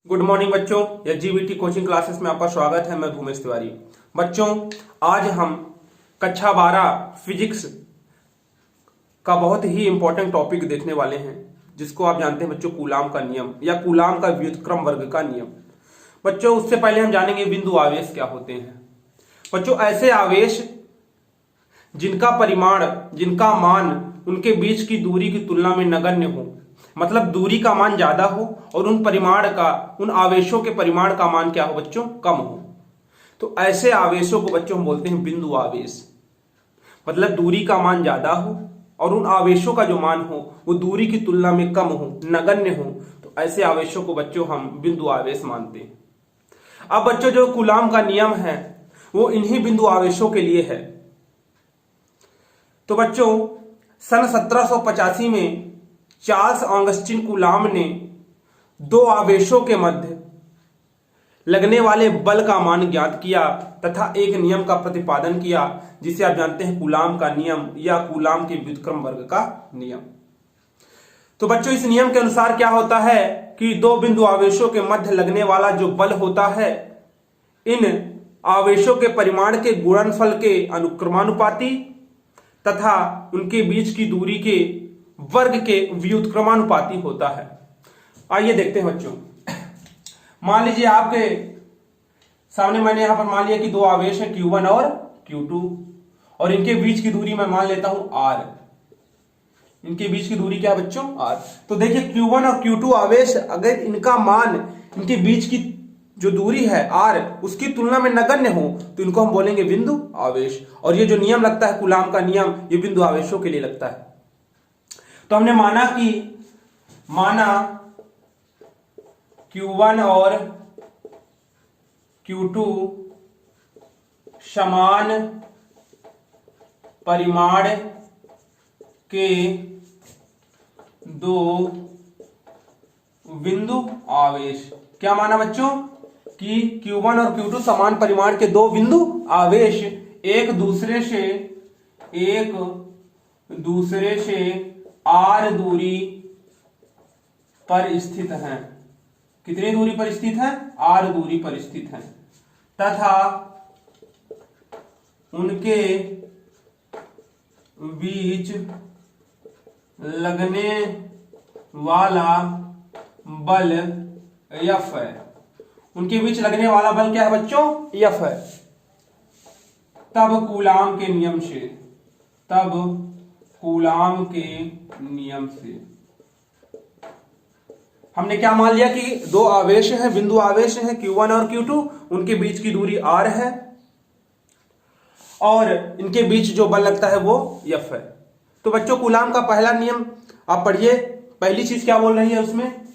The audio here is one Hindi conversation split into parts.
गुड मॉर्निंग बच्चों, एलजीबीटी कोचिंग क्लासेस में आपका स्वागत है। मैं भूमेश तिवारी। बच्चों, आज हम कक्षा 12 फिजिक्स का बहुत ही इंपॉर्टेंट टॉपिक देखने वाले हैं, जिसको आप जानते हैं बच्चों, कूलाम का नियम या कूलाम का व्युत्क्रम वर्ग का नियम। बच्चों, उससे पहले हम जानेंगे बिंदु आवेश क्या होते हैं। बच्चों, ऐसे आवेश जिनका परिमाण, जिनका मान उनके बीच की दूरी की तुलना में नगण्य हो, मतलब दूरी का मान ज्यादा हो और उन आवेशों के परिमाण का मान क्या हो बच्चों, कम हो, तो ऐसे आवेशों को बच्चों हम बोलते हैं बिंदु आवेश। मतलब दूरी का मान ज्यादा हो और उन आवेशों का जो मान हो वो दूरी की तुलना में कम हो, नगण्य हो, तो ऐसे आवेशों को बच्चों हम बिंदु आवेश मानते हैं। अब बच्चों, जो कूलाम का नियम है वो इन्हीं बिंदु आवेशों के लिए है। तो बच्चों, सन 1785 में चार्ल्स ऑगस्टिन कूलाम ने दो आवेशों के मध्य लगने वाले बल का मान ज्ञात किया तथा एक नियम का प्रतिपादन किया, जिसे आप जानते हैं कूलाम का नियम या कूलाम के व्युत्क्रम वर्ग का नियम। तो बच्चों, इस नियम के अनुसार क्या होता है कि दो बिंदु आवेशों के मध्य लगने वाला जो बल होता है, इन आवेशों के परिमाण के गुणनफल के अनुक्रमानुपाती तथा उनके बीच की दूरी के वर्ग के व्युत्क्रमानुपाती होता है। आइए देखते हैं बच्चों। मान लीजिए आपके सामने मैंने यहां पर मान लिया कि दो आवेश हैं Q1 और Q2 और इनके बीच की दूरी मैं मान लेता हूं R। इनके बीच की दूरी क्या है बच्चों, R। तो देखिए Q1 और Q2 आवेश, अगर इनका मान, इनके बीच की जो दूरी है R, उसकी तुलना में नगण्य हो तो इनको हम बोलेंगे बिंदु आवेश। और ये जो नियम लगता है कूलाम का नियम, ये बिंदु आवेशों के लिए लगता है। तो हमने माना Q1 और Q2 समान परिमाण के दो बिंदु आवेश। क्या माना बच्चों कि Q1 और Q2 समान परिमाण के दो बिंदु आवेश एक दूसरे से R दूरी पर स्थित हैं। कितनी दूरी पर स्थित है, R दूरी पर स्थित है, तथा उनके बीच लगने वाला बल F है। उनके बीच लगने वाला बल क्या है बच्चों, F है। तब कूलाम के नियम से हमने क्या मान लिया कि दो आवेश हैं, बिंदु आवेश हैं Q1 और Q2, उनके बीच की दूरी R है और इनके बीच जो बल लगता है वो F है। तो बच्चों, कूलाम का पहला नियम आप पढ़िए। पहली चीज क्या बोल रही है उसमें,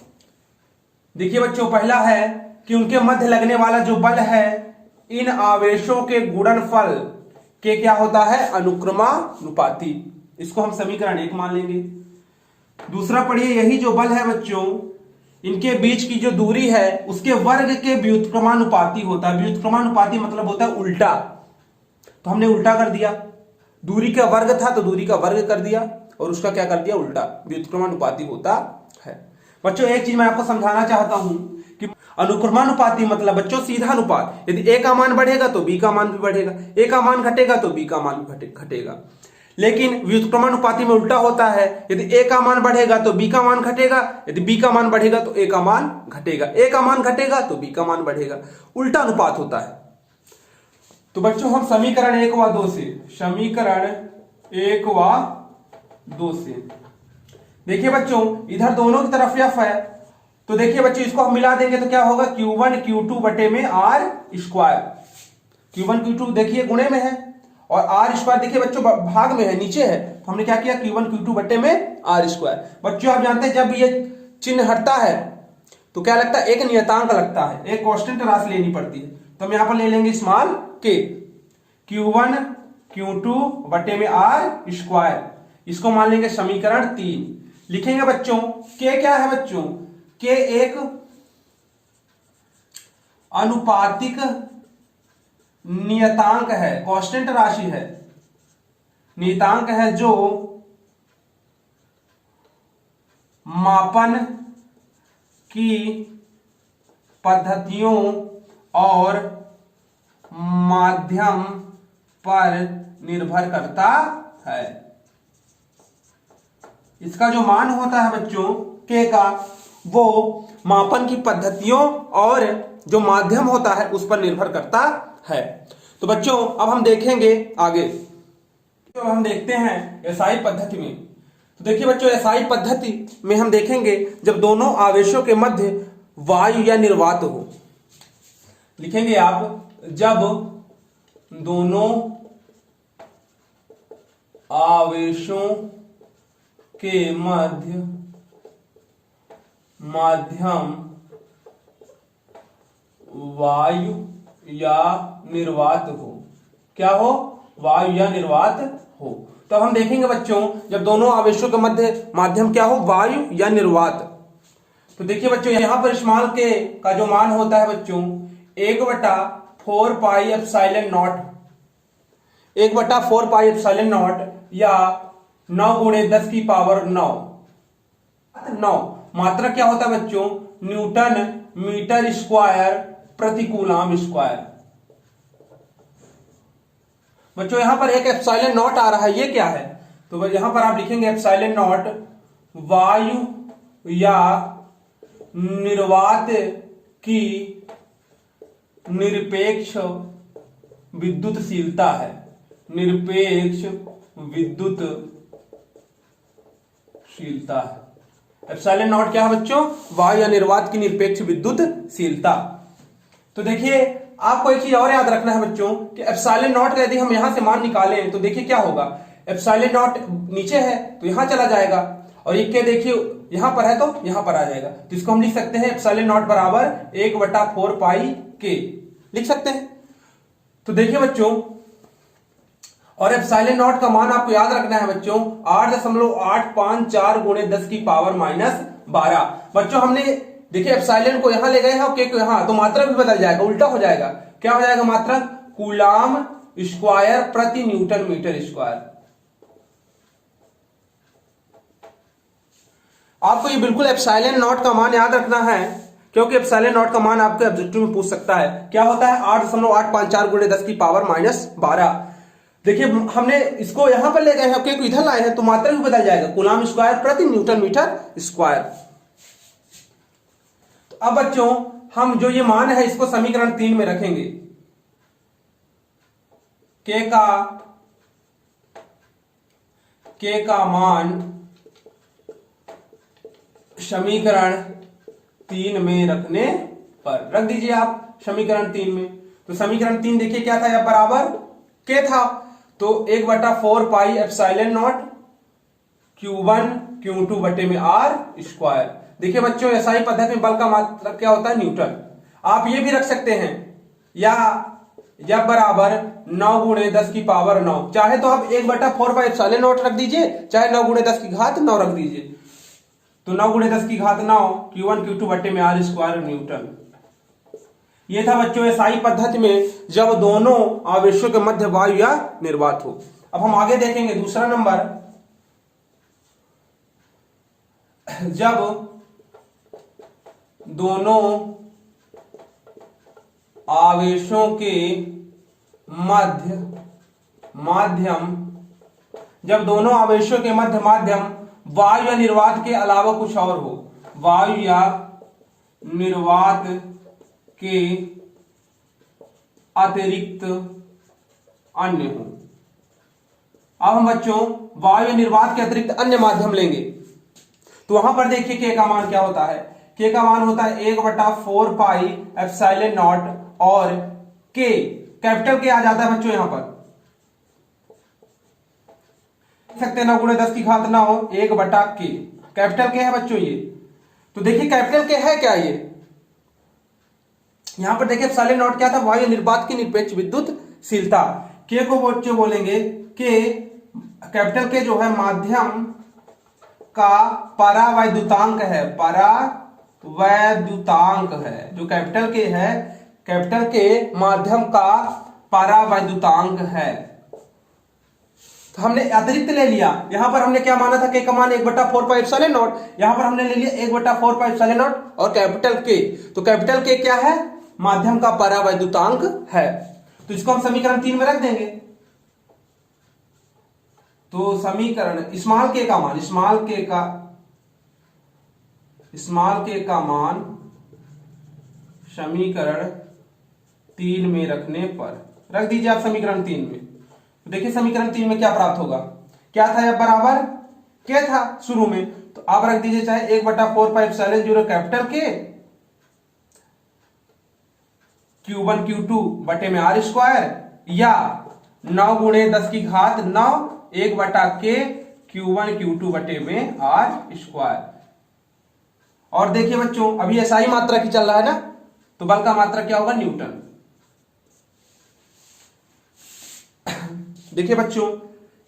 देखिए बच्चों, पहला है कि उनके मध्य लगने वाला जो बल है, इन आवेशों के गुणनफल के क्या होता है, अनुक्रमानुपाती। इसको हम समीकरण 1 मान लेंगे। दूसरा पढ़िए, यही जो बल है बच्चों, इनके बीच की जो दूरी है उसके वर्ग के व्युत्क्रमानुपाती होता है। व्युत्क्रमानुपाती मतलब होता है उल्टा। तो हमने उल्टा कर दिया, दूरी का वर्ग था तो दूरी का वर्ग कर दिया और उसका क्या कर दिया, उल्टा। व्युत्क्रमानुपाती होता है। बच्चों, एक चीज मैं आपको समझाना चाहता हूं कि अनुक्रमानुपाती मतलब बच्चों सीधा अनुपात। यदि A का मान बढ़ेगा तो B का मान भी बढ़ेगा, A का मान घटेगा तो B का मान घटेगा। लेकिन व्युत्क्रमानुपाती में उल्टा होता है, यदि A का मान बढ़ेगा तो B का मान घटेगा, यदि B का मान बढ़ेगा तो A का मान घटेगा, A का मान घटेगा तो B का मान बढ़ेगा। उल्टा अनुपात होता है। तो बच्चों, हम समीकरण 1 व 2 से देखिए बच्चों, इधर दोनों की तरफ F है, तो देखिए बच्चों, इसको हम मिला देंगे तो क्या होगा, Q1 Q2 बटे में R स्क्वायर। Q1 Q2 देखिए गुणे में है और R स्क्वायर देखिए बच्चों भाग में है, नीचे है। तो हमने क्या किया, Q1 Q2 बटे में R स्क्वायर। बच्चों, आप जानते हैं जब ये चिन्ह हटता है तो क्या लगता है, एक नियतांक लगता है, एक कांस्टेंट राशि लेनी पड़ती है। तो हम यहां पर ले लेंगे स्मॉल k, Q1 Q2 बटे में R स्क्वायर। इसको मान लेंगे समीकरण 3। लिखेंगे बच्चों, k क्या है बच्चों, k एक अनुपातिक नियतांक है, कांस्टेंट राशि है, नियतांक है जो मापन की पद्धतियों और माध्यम पर निर्भर करता है। इसका जो मान होता है बच्चों के का, वो मापन की पद्धतियों और जो माध्यम होता है उस पर निर्भर करता है। तो बच्चों अब हम देखेंगे आगे, तो हम देखते हैं एसआई पद्धति में। तो देखिए बच्चों, एसआई पद्धति में हम देखेंगे जब दोनों आवेशों के मध्य वायु या निर्वात हो। लिखेंगे आप, जब दोनों आवेशों के माध्यम वायु या निर्वात हो। क्या हो? वायु या निर्वात हो। तो हम देखेंगे बच्चों, जब दोनों आवेशों के मध्य माध्यम क्या हो? वायु या निर्वात। तो देखिए बच्चों, यहां पर इस्तेमाल के का जो मान होता है बच्चों 1/4 pi epsilon not, 1/4 pi epsilon not या 9 × 10 की पावर 9। मात्रा क्या होता है बच्चों? न्यूटन मीटर स्क्वायर प्रति कूलम स्क्वायर। बच्चों यहां पर एक एप्सिलॉन नॉट आ रहा है, ये क्या है? तो यहां पर आप लिखेंगे एप्सिलॉन नॉट वायु या निर्वात की निरपेक्ष विद्युतशीलता है। निरपेक्ष विद्युतशीलता है। एप्सिलॉन नॉट क्या है बच्चों? वायु या निर्वात की निरपेक्ष विद्युतशीलता। तो देखिए आपको एक चीज और याद रखना है बच्चों कि एप्सिलॉन नॉट का यदि हम यहां से मान निकालें तो देखिए क्या होगा। एप्सिलॉन नॉट नीचे है तो यहां चला जाएगा, और ये देखिए यहां पर है तो यहां पर आ जाएगा। तो इसको हम लिख सकते हैं एप्सिलॉन नॉट बराबर 1/4 पाई के लिख सकते हैं। तो देखिए बच्चों, और एप्सिलॉन नॉट का मान आपको याद रखना है बच्चों 8.854 × 10 की पावर -12। बच्चों हमने देखिए एप्सिलॉन को यहां ले गए हैं और के को यहां, तो मात्रा भी बदल जाएगा, उल्टा हो जाएगा। क्या हो जाएगा मात्रा? कूलम स्क्वायर प्रति न्यूटन मीटर स्क्वायर। आपको ये बिल्कुल एप्सिलॉन नॉट का मान याद रखना है, क्योंकि एप्सिलॉन नॉट का मान आपके ऑब्जेक्टिव में पूछ सकता है। क्या होता है? 8.854 × 10 की पावर -12। देखिए हमने इसको यहां पर ले गए हैं, क्योंकि इधर लाए हैं, तो मात्रा भी बदल जाएगा, कूलम स्क्वायर प्रति न्यूटन मीटर स्क्वायर। तो अब बच्चों हम जो ये मान है इसको समीकरण 3 में रखेंगे। के का मान समीकरण 3 में रखने पर रख दीजिए आप समीकरण 3 में। तो समीकरण 3 देखिए क्या था? या बराबर के था, तो 1/4 pi epsilon not Q1 Q2 बटे में R स्क्वायर। देखिए बच्चों एसआई पद्धति में बल का मात्रा क्या होता है? न्यूटन। आप ये भी रख सकते हैं या बराबर 9 × 10 की पावर 9। चाहे तो आप 1/4 पाई एप्सिलॉन नॉट रख दीजिए, चाहे 9 × 10 की घात 9 रख दीजिए। तो 9 × 10 की घात 9 Q1 Q2 बटे में R स्क्वायर न्यूटन। ये था बच्चों एसआई पद्धति में जब दोनों आवेशों के मध्य वायु या निर्वात हो। अब हम आगे देखेंगे दूसरा नंबर, जब दोनों आवेशों के माध्यम वायु या निर्वात के अलावा कुछ और हो। वायु या निर्वात के अतिरिक्त अन्य हो। अब हम बच्चों वायु या निर्वात के अतिरिक्त अन्य माध्यम लेंगे। तो वहां पर देखिए के का मान क्या होता है? के का मान होता है 1/4 पाई एप्सिलॉन नॉट, और के कैपिटल के आ जाता है बच्चों यहां पर सकते हैं 9 × 10 की घात 9 1/k कैपिटल के है बच्चों ये। तो देखिए कैपिटल के है क्या ये? यहां पर देखिए एप्सिलॉन नॉट क्या था? वायु निर्वात की निरपेक्ष विद्युतशीलता। के को बच्चों बोलेंगे के कैपिटल के जो है माध्यम का परावैद्युतांक है। परावैद्युतांक है जो कैपिटल के है, कैपिटल के माध्यम का परावैद्युतांक है। तो हमने अतिरिक्त ले लिया। यहां पर हमने क्या माना था, के का मान 1/4πε0, यहां पर हमने ले लिया 1/4πε0 और कैपिटल के। तो कैपिटल के क्या है, माध्यम का परावैद्युतांक है। तो इसको हम समीकरण 3 में रख देंगे। तो समीकरण स्मॉल के का मान, समीकरण 3 में रखने पर रख दीजिए आप समीकरण 3 में। तो देखिए समीकरण 3 में क्या प्राप्त होगा, क्या था, F बराबर क्या था शुरू में, तो आप रख दीजिए चाहे 1/4πε0 कैपिटल के Q1 Q2 बटे में R स्क्वायर, या 9 × 10⁹ 1/k Q1 Q2 बटे में R स्क्वायर। और देखिए बच्चों अभी SI मात्रा की चल रहा है ना, तो बल का मात्रा क्या होगा, न्यूटन। देखिए बच्चों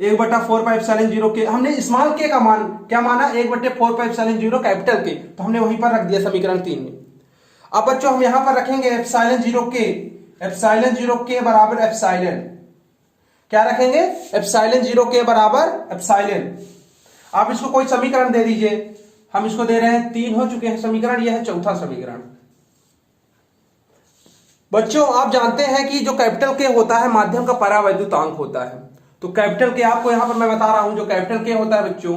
1/4πε0 के हमने स्मॉल के का मान क्या माना, 1/4πε0 कैपिटल के, तो हमने वहीं पर रख दिया समीकरण 3 में। अब बच्चों हम यहां पर रखेंगे एप्सिलॉन 0 के बराबर एप्सिलॉन, क्या रखेंगे, एप्सिलॉन 0 के बराबर एप्सिलॉन। आप इसको कोई समीकरण दे दीजिए, हम इसको दे रहे हैं 3 हो चुके हैं समीकरण, यह है चौथा समीकरण। बच्चों आप जानते हैं कि जो कैपिटल के होता है माध्यम का परावैद्युतांक होता है। तो कैपिटल के आपको यहां पर मैं बता रहा हूं, जो कैपिटल के होता है बच्चों,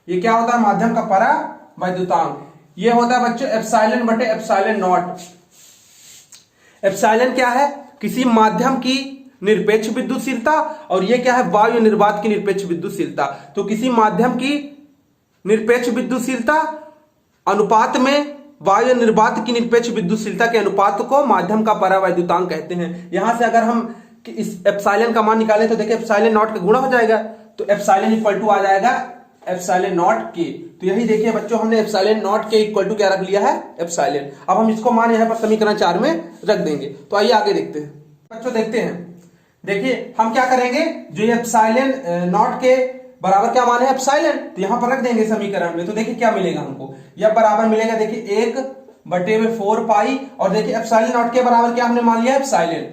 ये क्या होता है, माध्यम का परावैद्युतांक। ये होता है बच्चों एप्सिलॉन बटे एप्सिलॉन नॉट। एप्सिलॉन क्या है, किसी माध्यम की निरपेक्ष विद्युतशीलता, और ये क्या है, वायु निर्वात की निरपेक्ष विद्युतशीलता। तो किसी माध्यम की निरपेक्ष विद्युतशीलता अनुपात में वायु निर्वात की निरपेक्ष विद्युतशीलता के अनुपात को माध्यम का परावैद्युतांक कहते हैं। यहां से अगर हम इस एप्सिलॉन का मान निकालें तो देखिए एप्सिलॉन नॉट का गुणा हो जाएगा, तो एप्सिलॉन इक्वल टू आ जाएगा एप्सिलॉन नॉट के। तो यही देखिए बच्चों हमने एप्सिलॉन नॉट के इक्वल टू क्या रख लिया है, एप्सिलॉन। अब हम इसको मान यहां पर समीकरण 4 में रख देंगे। तो आइए आगे देखते हैं बच्चों, देखते हैं। देखिए हम क्या करेंगे, जो एप्सिलॉन नॉट के बराबर क्या मान है, एप्सिलॉन, तो यहां पर रख देंगे समीकरण में। तो देखिए क्या मिलेगा हमको, यह बराबर मिलेगा, देखिए 1/4π, और देखिए एप्सिलॉन नॉट के बराबर क्या हमने मान लिया, एप्सिलॉन,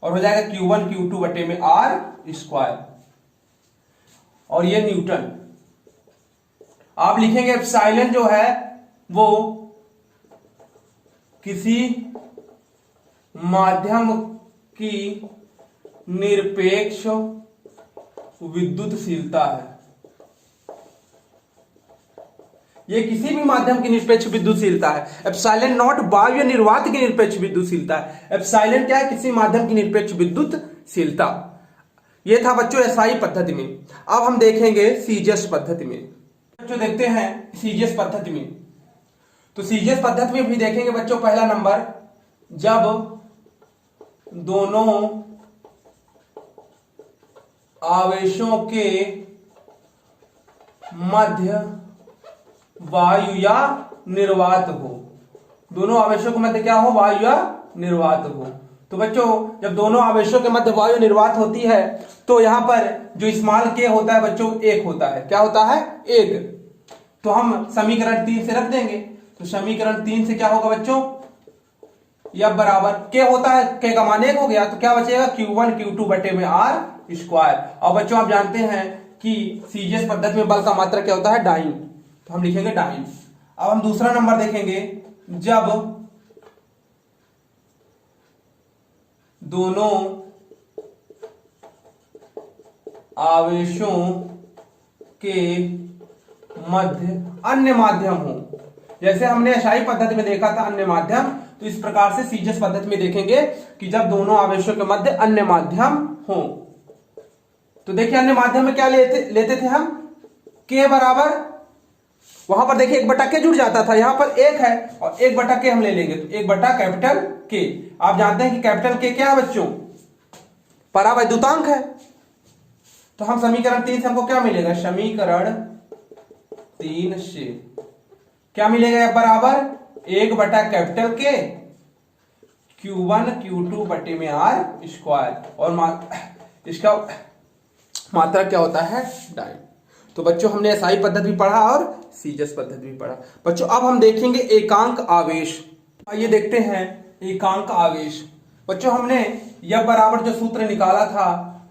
और हो जाएगा Q1 Q2 बटे में R स्क्वायर, और ये न्यूटन। आप लिखेंगे एप्सिलॉन जो है वो किसी माध्यम की निरपेक्ष विद्युतशीलता है। ये किसी भी माध्यम की निरपेक्ष विद्युतशीलता है। एप्सिलॉन नॉट वायु निर्वात की निरपेक्ष विद्युतशीलता है। एप्सिलॉन क्या है, किसी माध्यम की निरपेक्ष विद्युतशीलता। ये था बच्चों एसआई पद्धति में। अब हम देखेंगे सीजीएस पद्धति में। बच्चों देखते हैं सीजीएस पद्धति में। तो सीजीएस पद्धति में भी देखेंगे बच्चों, पहला नंबर, जब दोनों आवेशों के मध्य वायु या निर्वात हो। दोनों आवेशों के मध्य क्या हो, वायु या निर्वात हो। तो बच्चों जब दोनों आवेशों के मध्य वायु निर्वात होती है तो यहां पर जो स्मॉल के होता है बच्चों, 1 होता है। क्या होता है, 1। तो हम समीकरण 3 से रख देंगे। तो समीकरण 3 से क्या होगा बच्चों, यह बराबर के होता है, के का मान 1 हो गया, तो क्या बचेगा, Q1 Q2 बटे में R स्क्वायर। और बच्चों आप जानते हैं कि सीजीएस पद्धति में बल का मात्रा क्या होता है, डाइन, तो हम लिखेंगे डाइन। अब हम दूसरा नंबर देखेंगे, जब दोनों आवेशों के मध्य अन्य माध्यम हो। जैसे हमने एसआई पद्धति में देखा था अन्य माध्यम, तो इस प्रकार से सीजीएस पद्धति में देखेंगे कि जब दोनों आवेशों के मध्य अन्य माध्यम हो। तो देखिए अन्य माध्यम में क्या लेते थे हम, के बराबर, वहां पर देखिए 1/k जुड़ जाता था, यहां पर 1 है और 1/k हम ले लेंगे, तो 1/K। आप जानते हैं कि कैपिटल के क्या है बच्चों, परावैद्युतांक है। तो हम समीकरण 3 से हमको क्या मिलेगा, समीकरण 3 से क्या मिलेगा, बराबर 1/K Q1 Q2 बटे में R स्क्वायर, और इसका मात्रा क्या होता है, डाइन। तो बच्चों हमने एसआई पद्धति भी पढ़ा और सीजीएस पद्धति भी पढ़ा। बच्चों अब हम देखेंगे एकांक आवेश। आइए देखते हैं एकांक आवेश। बच्चों हमने यह बराबर जो सूत्र निकाला था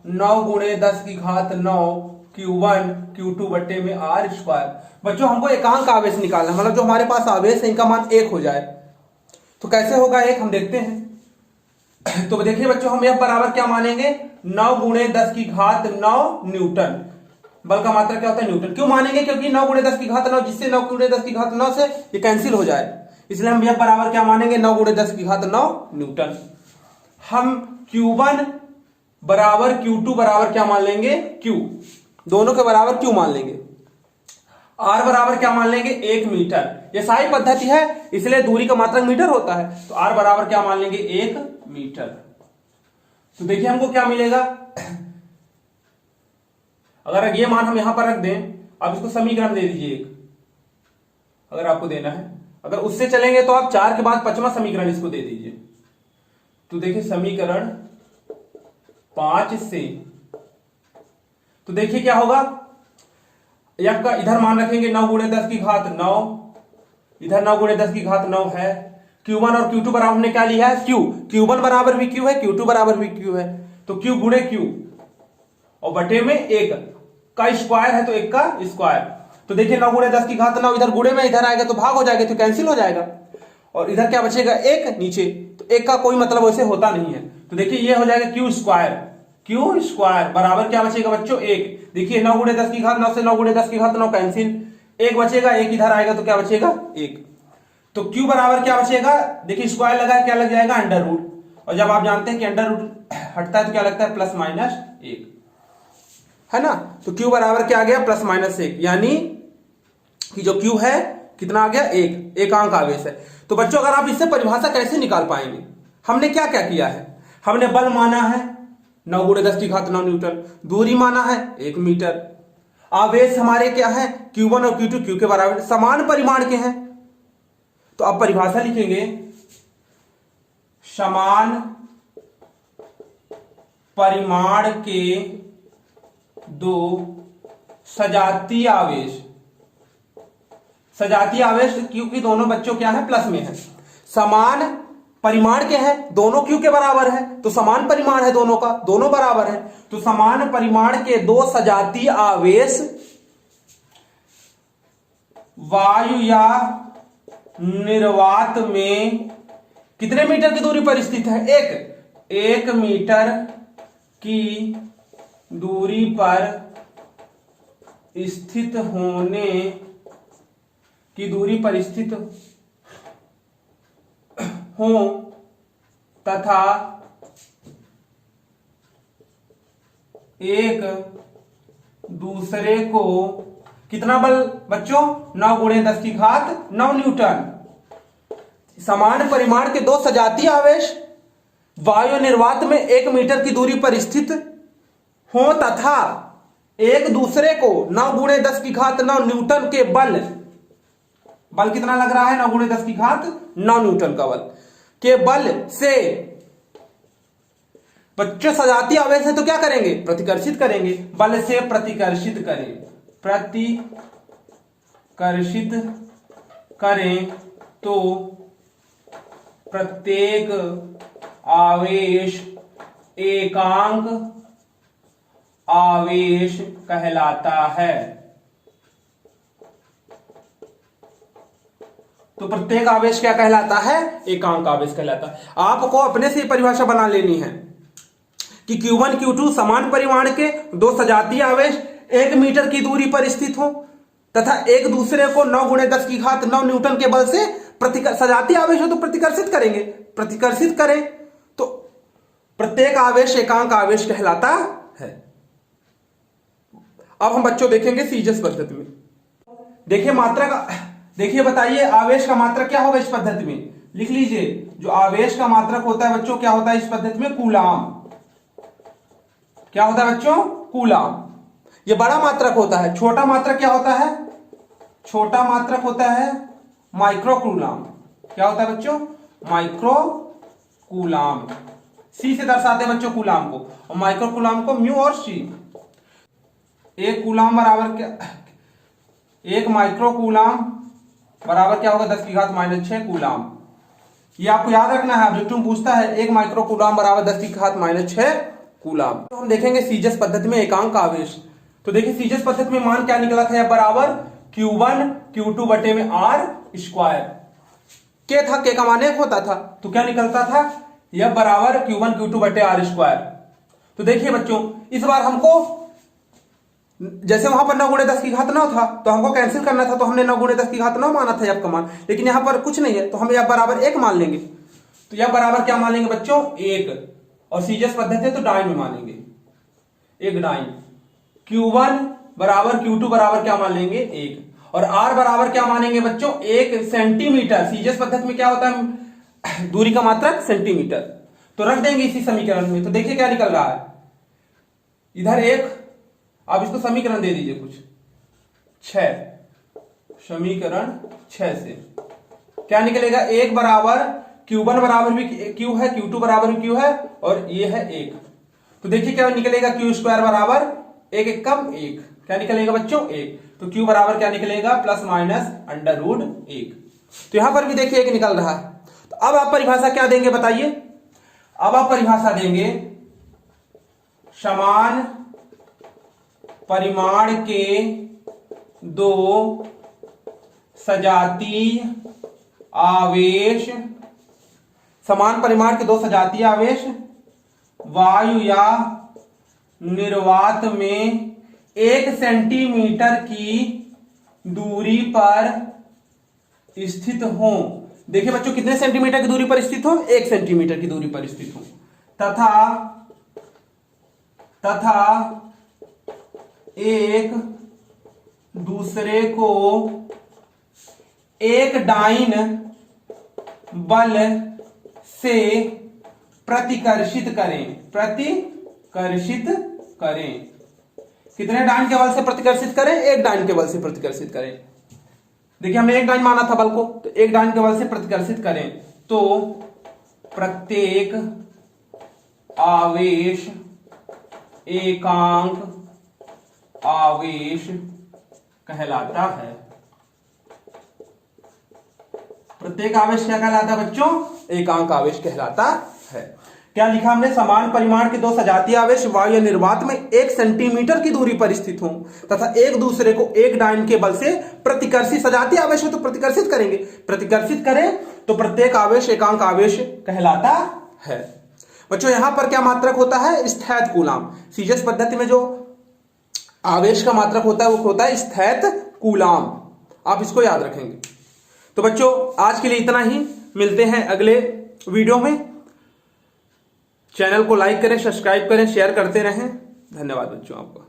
9 गुणे 10 की घात 9 Q1 Q2 बट्टे में R स्क्वायर। बच्चों हमको एकांक आवेश निकालना है, मतलब जो हमारे पास आवेश है इनका मान 1 हो जाए। तो कैसे होगा 1 हम देखते हैं। तो देखिए बच्चों हम F बराबर क्या मानेंगे, 9 गुणे 10 की घात 9 न्यूटन। बल का मात्रा क्या होता है न्यूटन। क्यों मानेंगे, क्योंकि 9 गुणे 10 की घात 9, जिससे 9 गुणे 10 की घात 9 से ये कैंसिल हो जाए, इसलिए हम F बराबर क्या मानेंगे, 9 गुणे 10 की घात 9 न्यूटन। हम Q1 बराबर Q2 बराबर क्या मान लेंगे, Q, दोनों के बराबर Q मान लेंगे। R बराबर क्या मान लेंगे, 1 मीटर। ये सारी पद्धति है इसलिए दूरी का मात्रक मीटर होता है, तो R बराबर क्या मान लेंगे, 1 मीटर। तो देखिए हमको क्या मिलेगा, अगर ये मान हम यहां पर रख दें, अब इसको समीकरण दे दीजिए एक, अगर आपको देना है। अगर उससे चलेंगे तो आप 4 के बाद 5वां समीकरण इसको दे दीजिए। तो देखिए समीकरण 5 से, तो देखिए क्या होगा, F का इधर मान रखेंगे 9 गुणे 10 की घात 9, इधर 9 गुणे 10 की घात 9 है। Q1 और Q2 बराबर हमने क्या लिया है, Q, Q1 बराबर भी Q है, Q2 बराबर भी Q है, तो Q गुणे Q और बटे में 1 का स्क्वायर है, तो 1 का स्क्वायर। तो देखिए 9 गुणे 10 की घात 9 इधर गुणे में, इधर आएगा तो भाग हो जाएगा, तो कैंसिल हो जाएगा, और इधर क्या बचेगा 1 नीचे, तो 1 का कोई मतलब वैसे होता नहीं है। तो देखिए ये हो जाएगा Q स्क्वायर बराबर क्या बचेगा बच्चों, 1। देखिए 9 गुणे 10 की घात 9 से 9 गुणे 10 की घात 9 कैंसिल, 1 बचेगा, 1 इधर आएगा तो क्या बचेगा 1। तो Q बराबर क्या बचेगा, देखिए स्क्वायर लगा है, क्या लग जाएगा अंडर रूट, और जब आप जानते हैं कि अंडर रूट हटता है तो क्या लगता है प्लस माइनस 1, है ना। तो Q बराबर क्या आ गया, प्लस माइनस 1, यानी कि जो Q है कितना आ गया, 1, एकांक आवेश है। तो बच्चों अगर आप इससे परिभाषा कैसे निकाल पाएंगे, हमने क्या क्या किया है, हमने बल माना है 9 गुणे 10 की घात 9 न्यूटन, दूरी माना है 1 मीटर, आवेश हमारे क्या है Q1 और Q2 Q के बराबर समान परिमाण के हैं। तो आप परिभाषा लिखेंगे, समान परिमाण के दो सजातीय आवेश, सजातीय आवेश क्योंकि दोनों बच्चों क्या है प्लस में है, समान परिमाण के हैं, दोनों Q के बराबर है, तो समान परिमाण है दोनों का, दोनों बराबर है, तो समान परिमाण के दो सजातीय आवेश वायु या निर्वात में कितने मीटर की दूरी पर स्थित है, 1 मीटर की दूरी पर स्थित होने की दूरी पर स्थित हो तथा एक दूसरे को कितना बल बच्चों, 9 गुणे 10 की घात 9 न्यूटन, समान परिमाण के दो सजातीय आवेश वायु निर्वात में 1 मीटर की दूरी पर स्थित हो तथा एक दूसरे को 9 गुणे 10 की घात 9 न्यूटन के बल कितना लग रहा है, 9 गुणे 10 की घात 9 न्यूटन का बल के बल से, बच्चों सजातीय आवेश है तो क्या करेंगे, प्रतिकर्षित करेंगे, बल से प्रतिकर्षित करें, प्रतिकर्षित करें तो प्रत्येक आवेश एकांक आवेश कहलाता है। तो प्रत्येक आवेश क्या कहलाता है, एकांक आवेश कहलाता है। आपको अपने से परिभाषा बना लेनी है कि Q1 Q2 समान परिमाण के दो सजातीय आवेश 1 मीटर की दूरी पर स्थित हो तथा एक दूसरे को 9 गुणे 10 की घात 9 न्यूटन के बल से सजातीय आवेश हो तो प्रतिकर्षित करेंगे, प्रतिकर्षित करें तो प्रत्येक आवेश एकांक आवेश कहलाता है। अब हम बच्चों देखेंगे सीजस पद्धति में। देखिए मात्रा का, देखिए बताइए आवेश का मात्रक क्या होगा इस पद्धति में, लिख लीजिए। जो आवेश का मात्रक होता है बच्चों क्या होता है इस पद्धति में, कूलाम। क्या होता है बच्चों, कूलाम। ये बड़ा मात्रक होता है, छोटा मात्रक क्या होता है, छोटा मात्रक होता है माइक्रो कूलाम। क्या होता है बच्चों, माइक्रो कूलाम। सी से दर्शाते हैं बच्चों कूलाम को, और माइक्रो कूलाम को म्यू और सी। एक कूलाम बराबर क्या, एक माइक्रो कूलाम बराबर क्या होगा 10 की घात -6 कूलाम। ये आपको याद रखना है, ऑब्जेक्टिव पूछता है एक माइक्रो कूलाम बराबर 10 की घात -6 कूलाम। तो हम देखेंगे सीजस पद्धति में एकांक आवेश। तो देखिए सीजस पद्धति में मान क्या निकला था, बराबर Q1 Q2 बटे में R स्क्वायर। के था, के का मान एक होता था, तो क्या निकलता था, यह बराबर Q1 Q2 बटे R स्क्वायर। तो देखिए बच्चों, इस बार हमको जैसे वहां पर 9 गुणे 10 की घात 9 था, तो हमको कैंसिल करना था, तो हमने 9 गुणे 10 की घात 9 माना था का मान, लेकिन यहां पर कुछ नहीं है, तो हम यह बराबर 1 मान लेंगे। तो यह बराबर क्या मान लेंगे बच्चों, 1, और सीजस पद्धति है तो डाइन में मानेंगे, एक डाइन। Q1 बराबर Q2 बराबर क्या मान लेंगे, 1, और R बराबर क्या मानेंगे बच्चों, 1 सेंटीमीटर। सीजस पद्धति में क्या होता है, दूरी का मात्रक सेंटीमीटर। तो रख देंगे इसी समीकरण में। तो देखिए क्या निकल रहा है, इधर 1, आप इसको समीकरण दे दीजिए कुछ 6, समीकरण 6 से क्या निकलेगा, 1 बराबर Q1 बराबर भी Q है, Q2 बराबर भी Q है, और ये है 1। तो देखिए क्या निकलेगा, Q स्क्वायर बराबर 1 एकम 1, क्या निकलेगा बच्चों, 1। तो Q बराबर क्या निकलेगा, प्लस माइनस अंडर रूट 1। तो यहां पर भी देखिए 1 निकल रहा है। तो अब आप परिभाषा क्या देंगे बताइए, अब आप परिभाषा देंगे समान परिमाण के दो सजातीय आवेश, समान परिमाण के दो सजातीय आवेश वायु या निर्वात में 1 सेंटीमीटर की दूरी पर स्थित हो। देखिए बच्चों, कितने सेंटीमीटर की दूरी पर स्थित हो, 1 सेंटीमीटर की दूरी पर स्थित हो, तथा एक दूसरे को एक डाइन बल से प्रतिकर्षित करें। कितने डाइन के बल से प्रतिकर्षित करें, 1 डाइन के बल से प्रतिकर्षित करें। देखिए हमने 1 डाइन माना था बल को, तो 1 डाइन के बल से प्रतिकर्षित करें, तो प्रत्येक आवेश एकांक आवेश कहलाता है। प्रत्येक आवेश क्या कहलाता है बच्चों, एकांक आवेश कहलाता है। क्या लिखा हमने, समान परिमाण के दो सजातीय आवेश वायु निर्वात में 1 सेंटीमीटर की दूरी पर स्थित हों तथा एक दूसरे को 1 डाइन के बल से प्रतिकर्षित, सजातीय आवेश हो तो प्रतिकर्षित करेंगे, प्रतिकर्षित करें तो प्रत्येक आवेश एकांक आवेश कहलाता है। बच्चों यहां पर क्या मात्रक होता है, स्थैत कूलाम। सीजस पद्धति में जो आवेश का मात्रक होता है वो होता है स्थैत कूलाम, आप इसको याद रखेंगे। तो बच्चों आज के लिए इतना ही, मिलते हैं अगले वीडियो में। चैनल को लाइक करें, सब्सक्राइब करें, शेयर करते रहें। धन्यवाद बच्चों आपका।